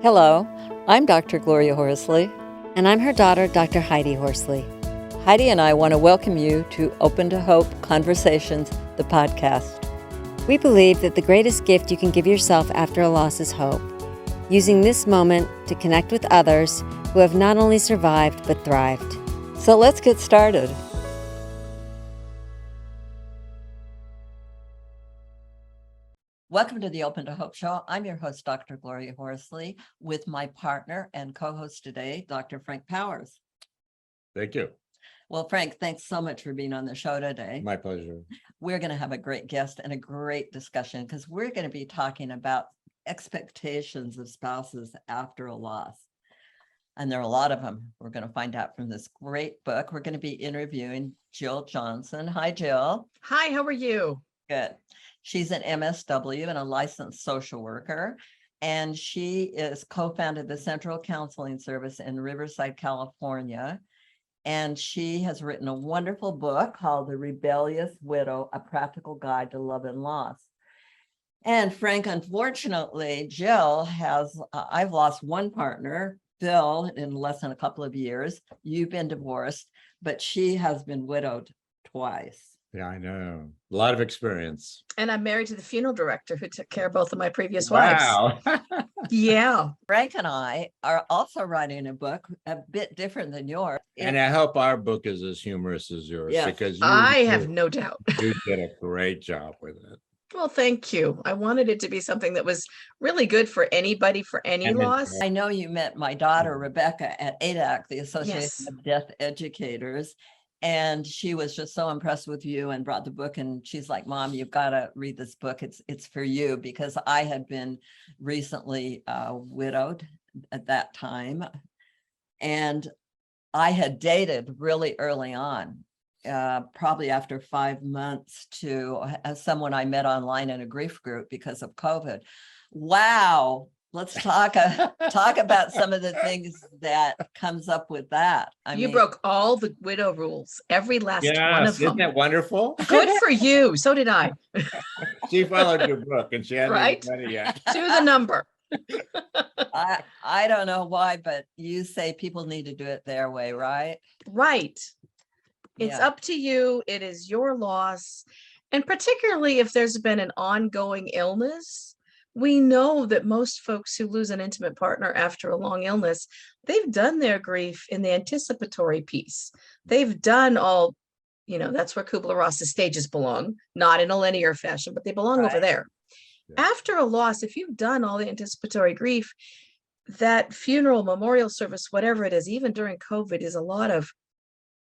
Hello, I'm Dr. Gloria Horsley. And I'm her daughter, Dr. Heidi Horsley. Heidi and I want to welcome you to Open to Hope Conversations, the podcast. We believe that the greatest gift you can give yourself after a loss is hope, using this moment to connect with others who have not only survived but thrived. So let's get started. Welcome to the Open to Hope Show. I'm your host, Dr. Gloria Horsley, with my partner and co-host today, Dr. Frank Powers. Thank you. Well, Frank, thanks so much for being on the show today. My pleasure. We're going to have a great guest and a great discussion because we're going to be talking about expectations of spouses after a loss. And there are a lot of them. We're going to find out from this great book. We're going to be interviewing Jill Johnson. Hi, Jill. Hi, how are you? Good. She's an MSW and a licensed social worker, and she is co-founded the Central Counseling Service in Riverside, California. And she has written a wonderful book called The Rebellious Widow, A Practical Guide to Love and Loss. And Frank, unfortunately, Jill has, I've lost one partner, Bill, in less than a couple of years. You've been divorced, but she has been widowed twice. Yeah, I know. A lot of experience. And I'm married to the funeral director who took care of both of my previous wives. Wow. Yeah. Frank and I are also writing a book a bit different than yours. And I hope our book is as humorous as yours, Yes. because I have no doubt. you did a great job with it. Well, thank you. I wanted it to be something that was really good for anybody, for any And loss. I know you met my daughter, Rebecca, at ADAC, the Association Yes. of Death Educators. And she was just so impressed with you and brought the book. And she's like, Mom, you've got to read this book. It's for you, because I had been recently widowed at that time. And I had dated really early on, probably after 5 months, to someone I met online in a grief group because of COVID. Wow. Let's talk about some of the things that comes up with that. You broke all the widow rules, every last one of them. Isn't that wonderful? Good for you. So did I. She followed your book and she hasn't Right? read it yet. To the number. I don't know why, but you say people need to do it their way, right? Right. It's Yeah. up to you. It is your loss. And particularly if there's been an ongoing illness, we know that most folks who lose an intimate partner after a long illness, they've done their grief in the anticipatory piece. They've done all, that's where Kubla-Ross's stages belong, not in a linear fashion, but they belong over Right. there. Yeah. After a loss, if you've done all the anticipatory grief, that funeral, memorial service, whatever it is, even during COVID, is a lot of,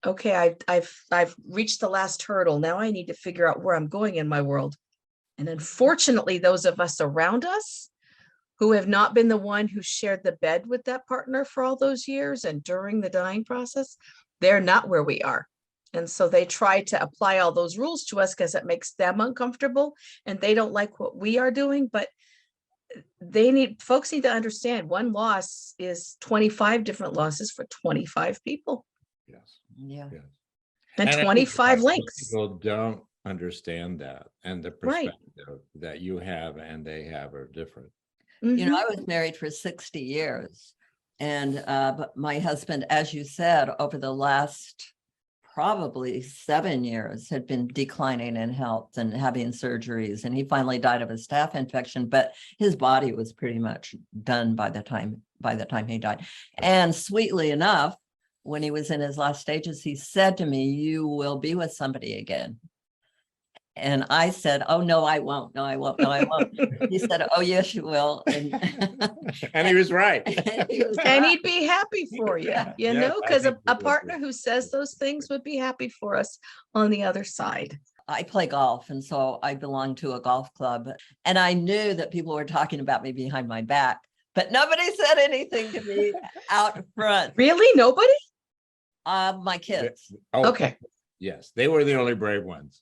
okay, I've reached the last hurdle. Now I need to figure out where I'm going in my world. And unfortunately, those of us around us who have not been the one who shared the bed with that partner for all those years and during the dying process, they're not where we are. And so they try to apply all those rules to us because it makes them uncomfortable and they don't like what we are doing. But folks need to understand one loss is 25 different losses for 25 people. Yes. Yeah. Yes. And I think 25 most links. People don't understand that, and the Right. perspective that you have and they have are different. Mhm. I was married for 60 years. And but my husband, as you said, over the last probably 7 years had been declining in health and having surgeries. And he finally died of a staph infection, but his body was pretty much done by the time he died. And sweetly enough, when he was in his last stages, he said to me, "You will be with somebody again." And I said, "Oh, no, I won't. No, I won't. No, I won't." He said, "Oh, yes, you will." And, And he was right. he was And right. he'd be happy for you, Yeah. Yes, I because think a he would partner be. who says those things would be happy for us on the other side. I play golf, and so I belong to a golf club. And I knew that people were talking about me behind my back, but nobody said anything to me out front. Really? Nobody? My kids. Oh, Okay. yes, they were the only brave ones.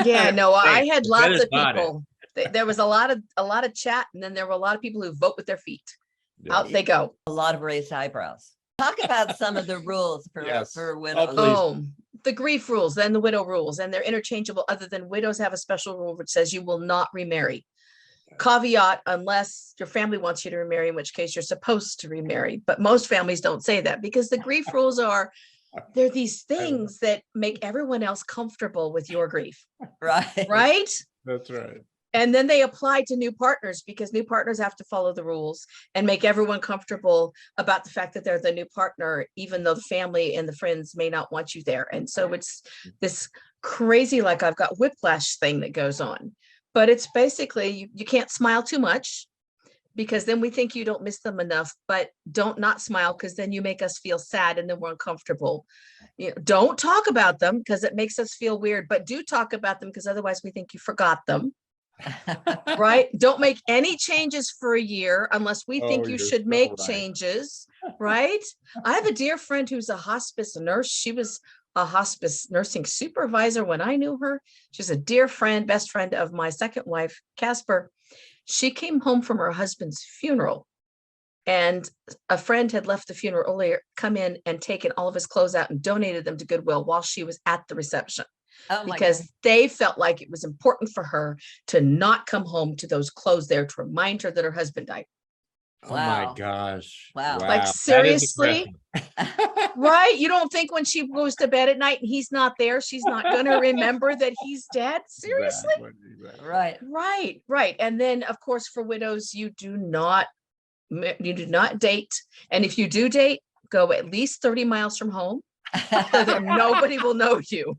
Yeah, no, I had That lots is of not it. people. There was a lot of chat, and then there were a lot of people who vote with their feet. Out Yes. they go. A lot of raised eyebrows. Talk about some of the rules for, Yes. for widows. Please. Oh, the grief rules, then the widow rules, and they're interchangeable, other than widows have a special rule which says you will not remarry. caveat, unless your family wants you to remarry, in which case you're supposed to remarry. But most families don't say that because the grief rules are, they're these things that make everyone else comfortable with your grief, Right. right? That's right. And then they apply to new partners because new partners have to follow the rules and make everyone comfortable about the fact that they're the new partner, even though the family and the friends may not want you there. And so it's this crazy, like I've got whiplash thing that goes on. But it's basically, you can't smile too much because then we think you don't miss them enough, but don't not smile because then you make us feel sad and then we're uncomfortable. You know, don't talk about them because it makes us feel weird, but do talk about them because otherwise we think you forgot them. Right? Don't make any changes for a year unless we think Oh, you you're should so make right. changes, right? I have a dear friend who's a hospice nurse. She was a hospice nursing supervisor when I knew her. She's a dear friend, best friend of my second wife, Casper. She came home from her husband's funeral, and a friend had left the funeral earlier, come in and taken all of his clothes out and donated them to Goodwill while she was at the reception. Oh my Because God. they felt like it was important for her to not come home to those clothes there to remind her that her husband died. Oh my Wow. gosh. Wow. Like, That is seriously? depressing. Right? You don't think when she goes to bed at night and he's not there, she's not going to remember that he's dead? Seriously? Exactly. Right. Right, right. And then, of course, for widows, you do not date. And if you do date, go at least 30 miles from home so that nobody will know you.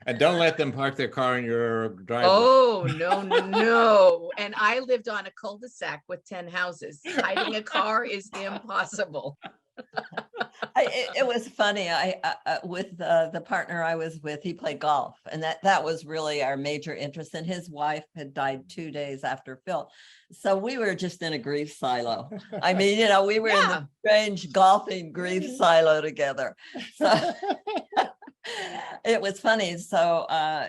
And don't let them park their car in your driveway. Oh, no, no. And I lived on a cul-de-sac with 10 houses. Hiding a car is impossible. It was funny. I with the partner I was with, he played golf, and that was really our major interest. And his wife had died 2 days after Phil, so we were just in a grief silo. I mean, you know, we were in Yeah. the strange golfing grief silo together. So it was funny. So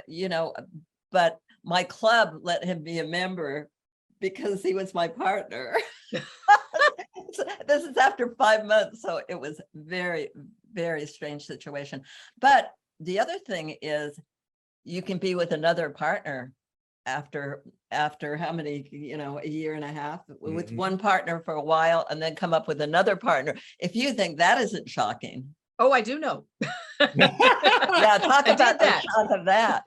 you know, but my club let him be a member because he was my partner. This is after 5 months, so it was very, very strange situation. But the other thing is, you can be with another partner after how many, you know, a year and a half with Mhm. one partner for a while, and then come up with another partner. If you think that isn't shocking, Oh, I do know. yeah, talk I about did the that. shock of that.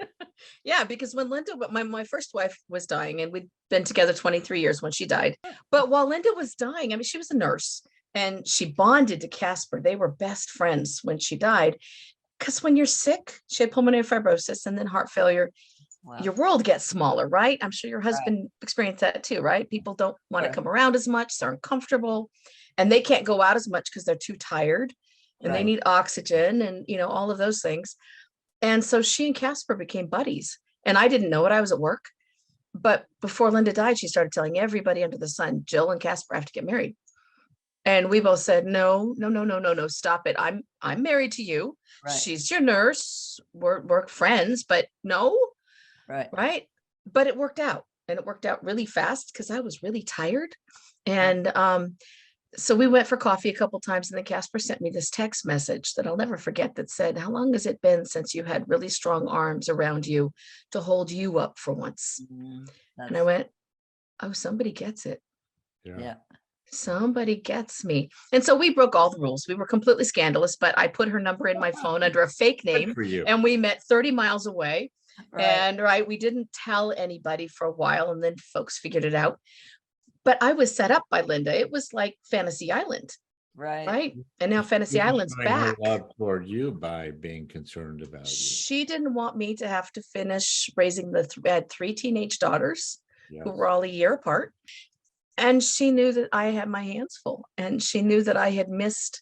Yeah, because when Linda, my first wife was dying, and we'd been together 23 years when she died. But while Linda was dying, I mean, she was a nurse and she bonded to Casper. They were best friends when she died. Because when you're sick, she had pulmonary fibrosis and then heart failure. Wow. Your world gets smaller, right? I'm sure your husband experienced that too, right? People don't want to Sure. come around as much, they're uncomfortable, and they can't go out as much because they're too tired and they Right. need oxygen and, you know, all of those things. And so she and Casper became buddies. And I didn't know it. I was at work. But before Linda died, she started telling everybody under the sun, Jill and Casper have to get married. And we both said, no, stop it. I'm married to you. Right. She's your nurse. We're friends, but no, Right. right? But it worked out. And it worked out really fast because I was really tired. And so we went for coffee a couple times, and then Casper sent me this text message that I'll never forget that said, "How long has it been since you had really strong arms around you to hold you up for once?" Mm, And I went, "Oh, somebody gets it. yeah. Somebody gets me." And so we broke all the rules. We were completely scandalous, but I put her number in my phone under a fake Good name, for you. and we met 30 miles away. Right. And we didn't tell anybody for a while, and then folks figured it out. But I was set up by Linda. It was like Fantasy Island, Right. right? And now Fantasy She was Island's showing her back. love toward you by being concerned about you. She didn't want me to have to finish raising I had 3 teenage daughters Yes. who were all a year apart. And she knew that I had my hands full, and she knew that I had missed,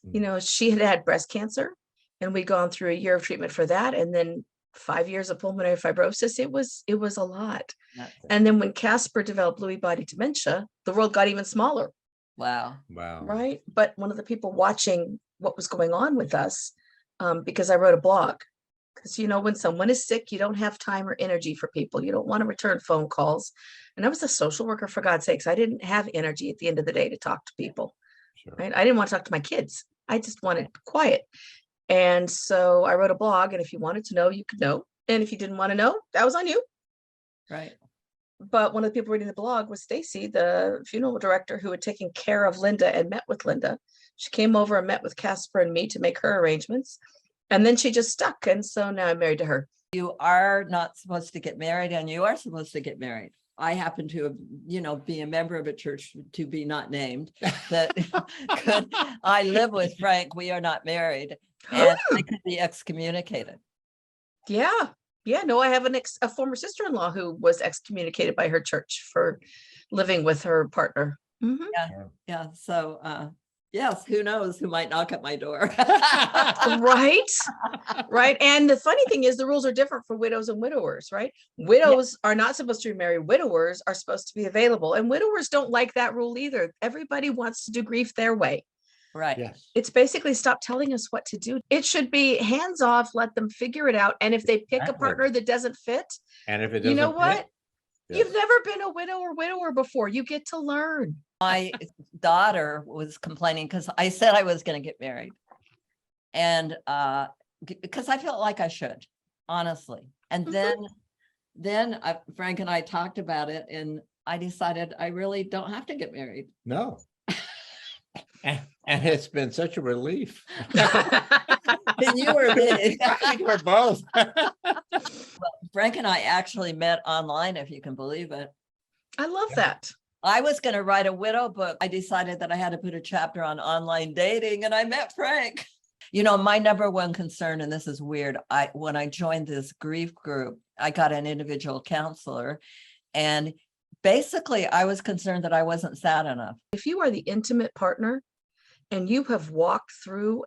you know, she had had breast cancer, and we'd gone through a year of treatment for that. And then 5 years of pulmonary fibrosis. It was a lot. That's it. And then when Casper developed Lewy body dementia, the world got even smaller. Wow. Wow. Right. But one of the people watching what was going on with us, because I wrote a blog, because, you know, when someone is sick, you don't have time or energy for people. You don't want to return phone calls. And I was a social worker, for God's sakes. I didn't have energy at the end of the day to talk to people. Sure. Right. I didn't want to talk to my kids. I just wanted quiet. And so I wrote a blog, and if you wanted to know, you could know. And if you didn't want to know, that was on you. Right. But one of the people reading the blog was Stacy, the funeral director who had taken care of Linda and met with Linda. She came over and met with Casper and me to make her arrangements. And then she just stuck. And so now I'm married to her. You are not supposed to get married, and you are supposed to get married. I happen to, be a member of a church to be not named that I live with Frank. We are not married, and I could be excommunicated. Yeah. Yeah. No, I have a former sister-in-law who was excommunicated by her church for living with her partner. Mhm. Yeah. So, yes, who knows who might knock at my door. Right. Right. And the funny thing is the rules are different for widows and widowers, right? Widows are not supposed to be married. Widowers are supposed to be available. And widowers don't like that rule either. Everybody wants to do grief their way. Right. Yes. It's basically stop telling us what to do. It should be hands off, let them figure it out. And if they pick a Exactly. partner that doesn't fit, And if it you doesn't know what? fit, You've yes. never been a widow or widower before. You get to learn. My daughter was complaining because I said I was going to get married. And because I felt like I should, honestly. And then Frank and I talked about it, and I decided I really don't have to get married. No. And it's been such a relief. And you were me. I think we're both. Frank and I actually met online, if you can believe it. I love that. I was going to write a widow book. I decided that I had to put a chapter on online dating, and I met Frank. My number one concern, and this is weird, when I joined this grief group, I got an individual counselor, and basically I was concerned that I wasn't sad enough. If you are the intimate partner and you have walked through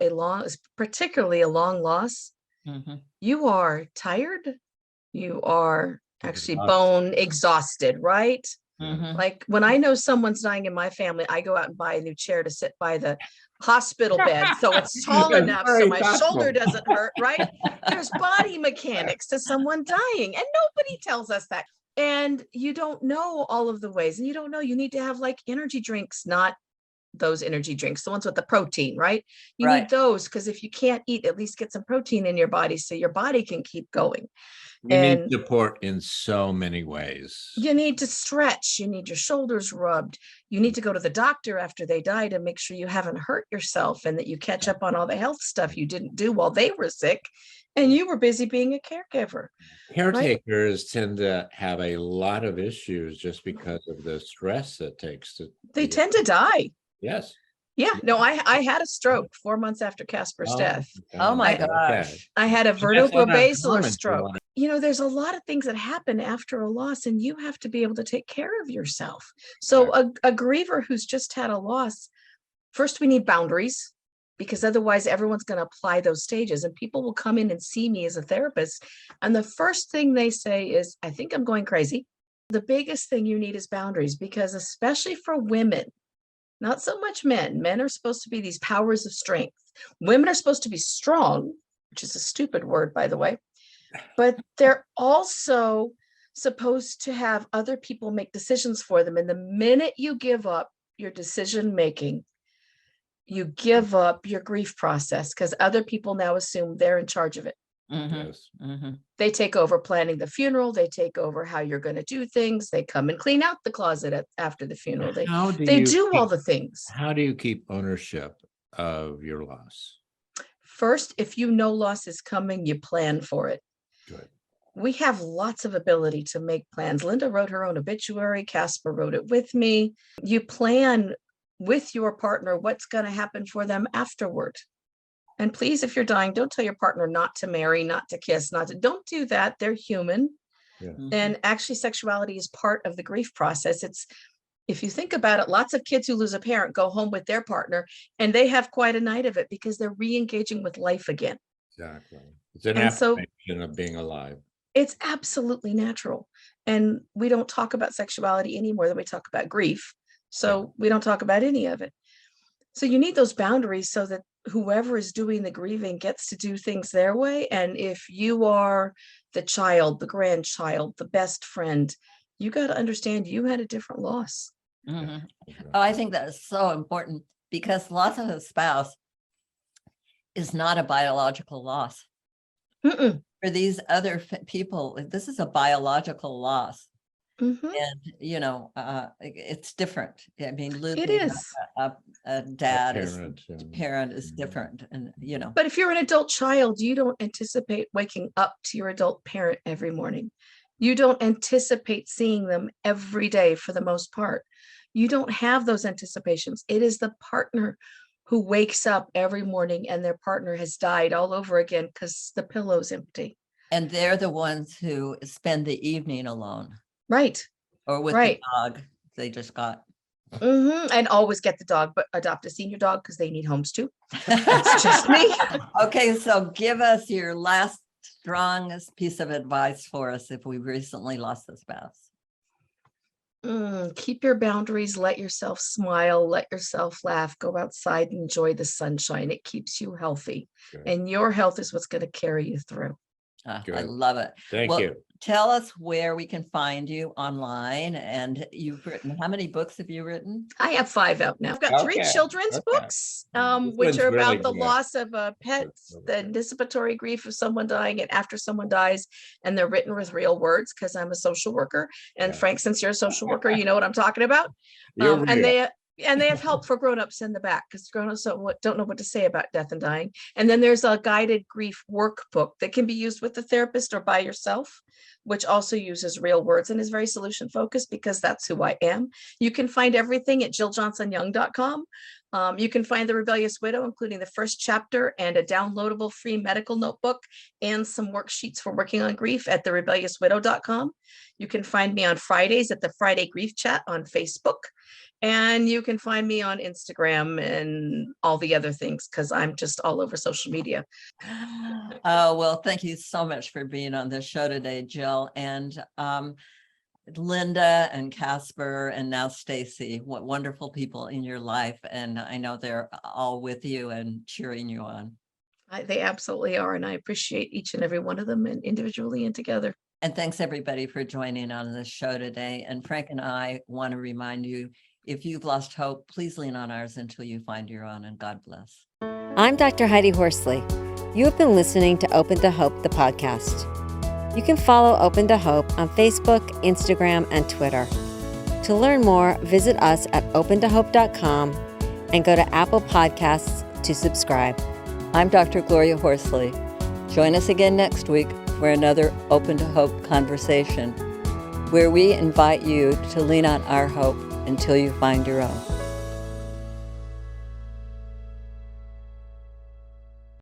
particularly a long loss, Mhm. you are tired. You are actually Exhausted. bone exhausted, right? Mhm. Like when I know someone's dying in my family, I go out and buy a new chair to sit by the hospital bed so it's tall That's enough so very my thoughtful. shoulder doesn't hurt, right? There's body mechanics to someone dying, and nobody tells us that. And you don't know all of the ways, and you don't know you need to have like energy drinks, not those energy drinks, the ones with the protein, right? You Right. need those because if you can't eat, at least get some protein in your body so your body can keep going. You And need support in so many ways. you need to stretch, you need your shoulders rubbed, you need to go to the doctor after they die to make sure you haven't hurt yourself and that you catch up on all the health stuff you didn't do while they were sick and you were busy being a caregiver. Caretakers tend to have a lot of issues just because of the stress it takes to. They tend to die. Yes. Yeah, no, I had a stroke 4 months after Casper's death. Oh my okay. gosh. I had a That's uncommon vertebrobasilar for stroke. one. There's a lot of things that happen after a loss, and you have to be able to take care of yourself. So a griever who's just had a loss, first we need boundaries, because otherwise everyone's going to apply those stages, and people will come in and see me as a therapist. And the first thing they say is, I think I'm going crazy. The biggest thing you need is boundaries, because especially for women, not so much men. Men are supposed to be these powers of strength. Women are supposed to be strong, which is a stupid word, by the way, but they're also supposed to have other people make decisions for them. And the minute you give up your decision making, you give up your grief process, because other people now assume they're in charge of it. Mhm. Yes. Mhm. They take over planning the funeral. They take over how you're going to do things. They come and clean out the closet after the funeral. They do all the things. How do you keep ownership of your loss? First, if you know loss is coming, you plan for it. Good. We have lots of ability to make plans. Linda wrote her own obituary. Casper wrote it with me. You plan with your partner what's going to happen for them afterward. And please, if you're dying, don't tell your partner not to marry, not to kiss, don't do that. They're human. Yeah. And actually, sexuality is part of the grief process. If you think about it, lots of kids who lose a parent go home with their partner and they have quite a night of it because they're re-engaging with life again. Exactly. It's an And so- affirmation of being alive. It's absolutely natural. And we don't talk about sexuality any more than we talk about grief. So we don't talk about any of it. So you need those boundaries so that whoever is doing the grieving gets to do things their way. And if you are the child, the grandchild, the best friend, you got to understand you had a different loss. Mhm. Oh, I think that is so important, because loss of a spouse is not a biological loss. Mm-mm. For these other people, this is a biological loss. Mhm. And, it's different. I mean, It losing is. a dad is, parent and- parent is Mhm. different, and, But if you're an adult child, you don't anticipate waking up to your adult parent every morning. You don't anticipate seeing them every day for the most part. You don't have those anticipations. It is the partner who wakes up every morning and their partner has died all over again because the pillow's empty. and they're the ones who spend the evening alone Right. or with Right. the dog they just got. And always get the dog, but adopt a senior dog because they need homes too. That's just me. Okay, so give us your last strongest piece of advice for us if we recently lost a spouse. Keep your boundaries, let yourself smile, let yourself laugh, go outside, enjoy the sunshine. It keeps you healthy. Good. And your health is what's going to carry you through. I Good. love it. Thank Well, you. Tell us where we can find you online, and you've written, how many books have you written? I have 5 out now. I've got 3 Okay, children's okay. books, This which one's are really about the good. loss of a pet, really the good. anticipatory grief of someone dying, and after someone dies, and they're written with real words because I'm a social worker. And Yeah. Frank, since you're a social worker, you know what I'm talking about. You're And real. they have help for grown-ups in the back because grown-ups don't know what to say about death and dying. And then there's a guided grief workbook that can be used with the therapist or by yourself, which also uses real words and is very solution focused because that's who I am. You can find everything at jilljohnsonyoung.com. You can find The Rebellious Widow, including the first chapter and a downloadable free medical notebook and some worksheets for working on grief at therebelliouswidow.com. You can find me on Fridays at the Friday Grief Chat on Facebook. And you can find me on Instagram and all the other things because I'm just all over social media. Oh, well, thank you so much for being on this show today, Jill. And Linda and Casper and now Stacy, what wonderful people in your life. And I know they're all with you and cheering you on. They absolutely are. And I appreciate each and every one of them, and individually and together. And thanks everybody for joining on this show today. And Frank and I want to remind you, if you've lost hope, please lean on ours until you find your own, and God bless. I'm Dr. Heidi Horsley. You have been listening to Open to Hope, the podcast. You can follow Open to Hope on Facebook, Instagram, and Twitter. To learn more, visit us at opentohope.com and go to Apple Podcasts to subscribe. I'm Dr. Gloria Horsley. Join us again next week for another Open to Hope conversation, where we invite you to lean on our hope until you find your own.